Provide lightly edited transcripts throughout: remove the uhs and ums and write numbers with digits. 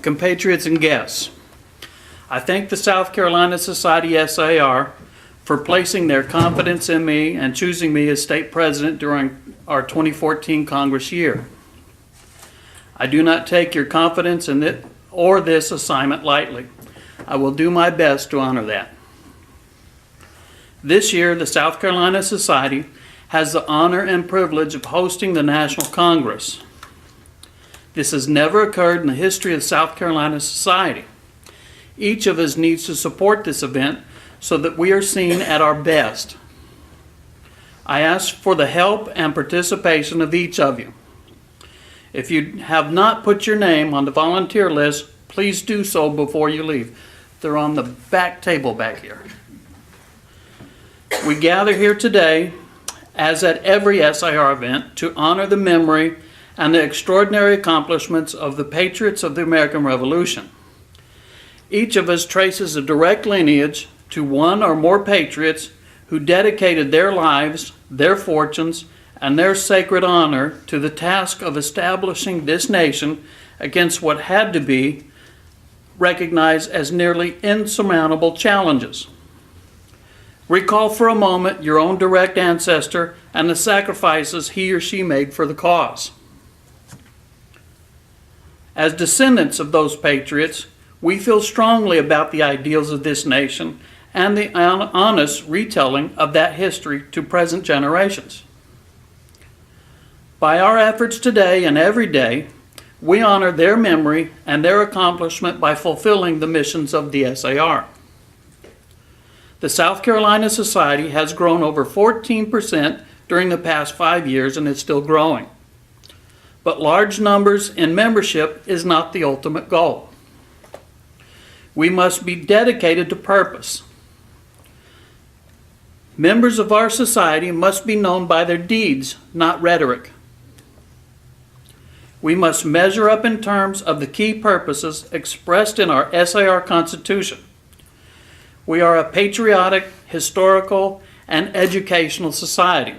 compatriots and guests. I thank the South Carolina Society SAR for placing their confidence in me and choosing me as state president during our 2014 Congress year. I do not take your confidence in it or this assignment lightly. I will do my best to honor that. This year, the South Carolina Society has the honor and privilege of hosting the National Congress. This has never occurred in the history of the South Carolina Society. Each of us needs to support this event so that we are seen at our best. I ask for the help and participation of each of you. If you have not put your name on the volunteer list, please do so before you leave. They're on the back table back here. We gather here today, as at every SAR event, to honor the memory and the extraordinary accomplishments of the patriots of the American Revolution. Each of us traces a direct lineage to one or more patriots who dedicated their lives, their fortunes, and their sacred honor to the task of establishing this nation against what had to be recognized as nearly insurmountable challenges. Recall for a moment your own direct ancestor and the sacrifices he or she made for the cause. As descendants of those patriots, we feel strongly about the ideals of this nation and the honest retelling of that history to present generations. By our efforts today and every day, we honor their memory and their accomplishment by fulfilling the missions of the SAR. The South Carolina Society has grown over 14% during the past 5 years and is still growing. But large numbers in membership is not the ultimate goal. We must be dedicated to purpose. Members of our society must be known by their deeds, not rhetoric. We must measure up in terms of the key purposes expressed in our SAR Constitution. We are a patriotic, historical, and educational society.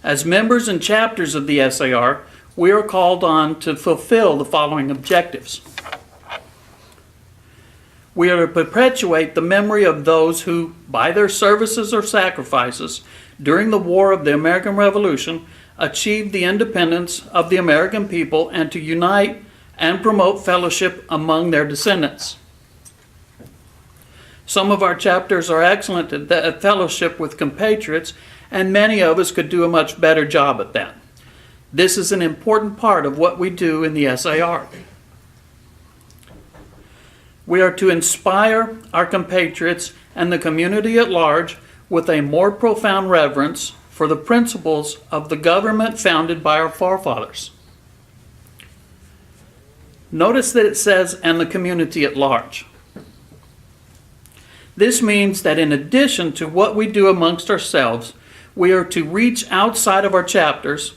As members and chapters of the SAR, we are called on to fulfill the following objectives. We are to perpetuate the memory of those who, by their services or sacrifices during the War of the American Revolution, achieved the independence of the American people, and to unite and promote fellowship among their descendants. Some of our chapters are excellent at fellowship with compatriots, and many of us could do a much better job at that. This is an important part of what we do in the SAR. We are to inspire our compatriots and the community at large with a more profound reverence for the principles of the government founded by our forefathers. Notice that it says, and the community at large. This means that in addition to what we do amongst ourselves, we are to reach outside of our chapters,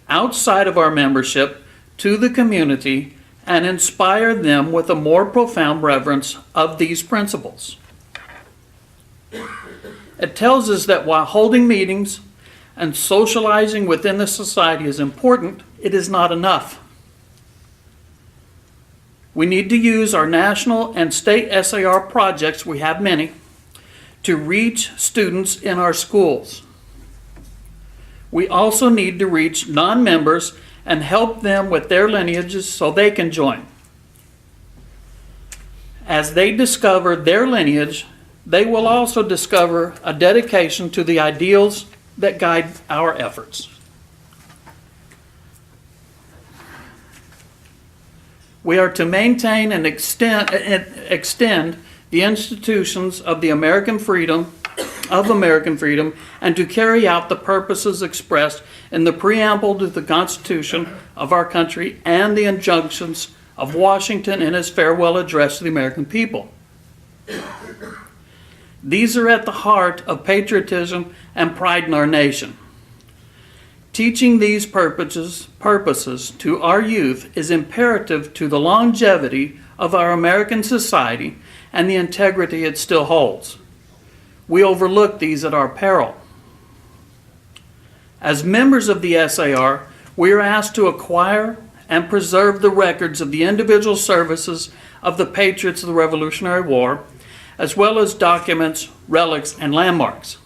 outside of our membership, to the community, and inspire them with a more profound reverence of these principles. It tells us that while holding meetings and socializing within the society is important, it is not enough. We need to use our national and state SAR projects, we have many, to reach students in our schools. We also need to reach non-members and help them with their lineages so they can join. As they discover their lineage, they will also discover a dedication to the ideals that guide our efforts. We are to maintain and extend the institutions of the American freedom, and to carry out the purposes expressed in the preamble to the Constitution of our country and the injunctions of Washington in his farewell address to the American people. These are at the heart of patriotism and pride in our nation. Teaching these purposes to our youth is imperative to the longevity of our American society and the integrity it still holds. We overlook these at our peril. As members of the SAR, we are asked to acquire and preserve the records of the individual services of the patriots of the Revolutionary War, as well as documents, relics, and landmarks.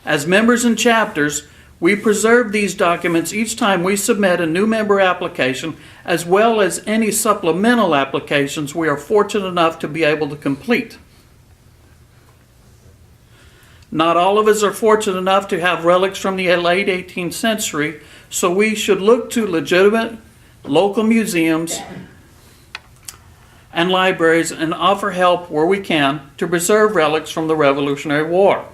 As members in chapters, we preserve these documents each time we submit a new member application, as well as any supplemental applications we are fortunate enough to be able to complete. Not all of us are fortunate enough to have relics from the late 18th century, so we should look to legitimate local museums and libraries and offer help where we can to preserve relics from the Revolutionary War.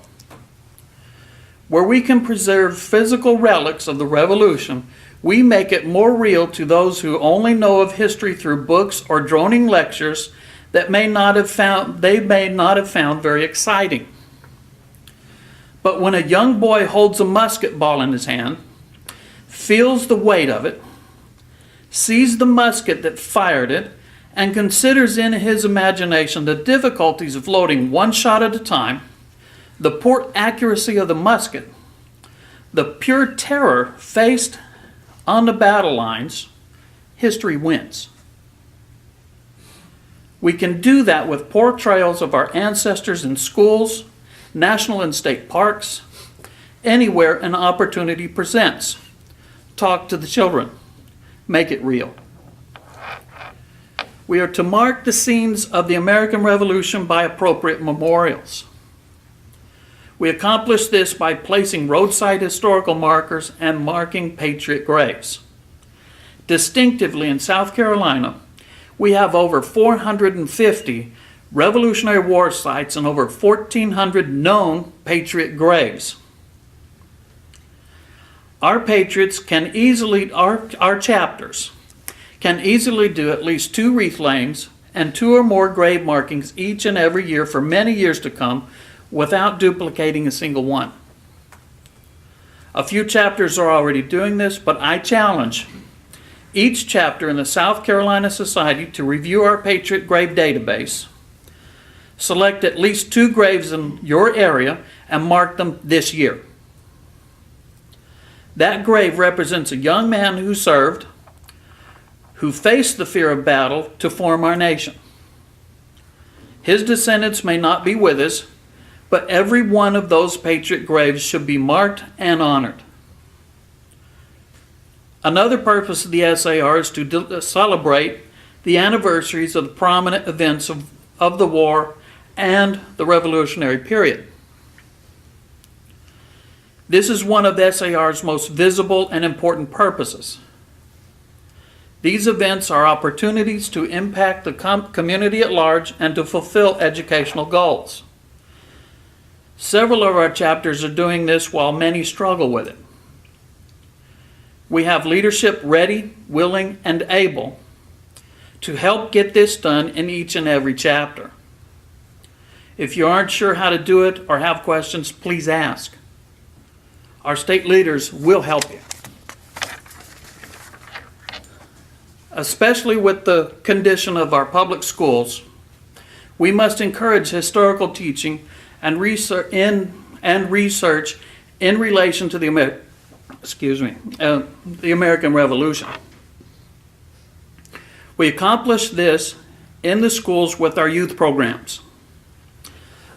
Where we can preserve physical relics of the Revolution, we make it more real to those who only know of history through books or droning lectures that they may not have found very exciting. But when a young boy holds a musket ball in his hand, feels the weight of it, sees the musket that fired it, and considers in his imagination the difficulties of loading one shot at a time, the poor accuracy of the musket, the pure terror faced on the battle lines, history wins. We can do that with portrayals of our ancestors in schools, national and state parks, anywhere an opportunity presents. Talk to the children. Make it real. We are to mark the scenes of the American Revolution by appropriate memorials. We accomplish this by placing roadside historical markers and marking patriot graves. Distinctively in South Carolina, we have over 450 Revolutionary War sites and over 1,400 known patriot graves. Our patriots can easily, our chapters can easily do at least 2 wreath layings and 2 or more grave markings each and every year for many years to come without duplicating a single one. A few chapters are already doing this, but I challenge each chapter in the South Carolina Society to review our Patriot Grave Database, select at least 2 graves in your area, and mark them this year. That grave represents a young man who served, who faced the fear of battle to form our nation. His descendants may not be with us, but every one of those patriot graves should be marked and honored. Another purpose of the SAR is to celebrate the anniversaries of the prominent events of the war and the Revolutionary period. This is one of the SAR's most visible and important purposes. These events are opportunities to impact the community at large and to fulfill educational goals. Several of our chapters are doing this while many struggle with it. We have leadership ready, willing, and able to help get this done in each and every chapter. If you aren't sure how to do it or have questions, please ask. Our state leaders will help you. Especially with the condition of our public schools, we must encourage historical teaching and research in relation to the American Revolution. We accomplish this in the schools with our youth programs.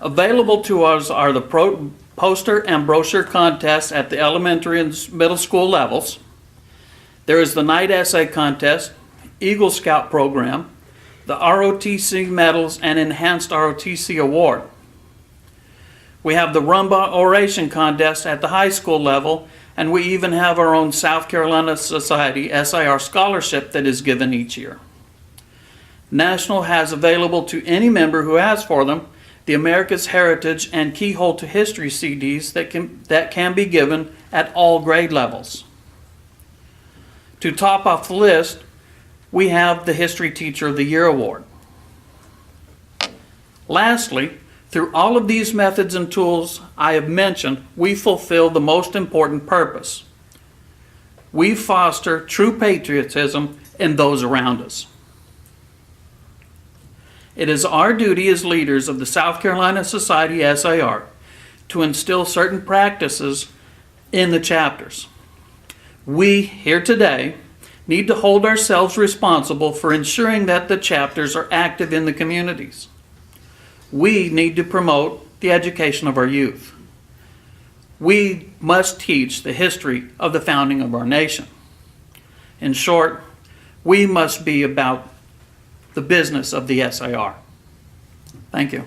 Available to us are the poster and brochure contests at the elementary and middle school levels. There is the night essay contest, Eagle Scout program, the ROTC medals, and enhanced ROTC award. We have the Rumba oration contest at the high school level, and we even have our own South Carolina Society SIR scholarship that is given each year. National has available to any member who asks for them the America's Heritage and Keyhole to History CDs that can be given at all grade levels. To top off the list, we have the History Teacher of the Year Award. Lastly, through all of these methods and tools I have mentioned, we fulfill the most important purpose. We foster true patriotism in those around us. It is our duty as leaders of the South Carolina Society SAR to instill certain practices in the chapters. We, here today, need to hold ourselves responsible for ensuring that the chapters are active in the communities. We need to promote the education of our youth. We must teach the history of the founding of our nation. In short, we must be about the business of the SIR. Thank you.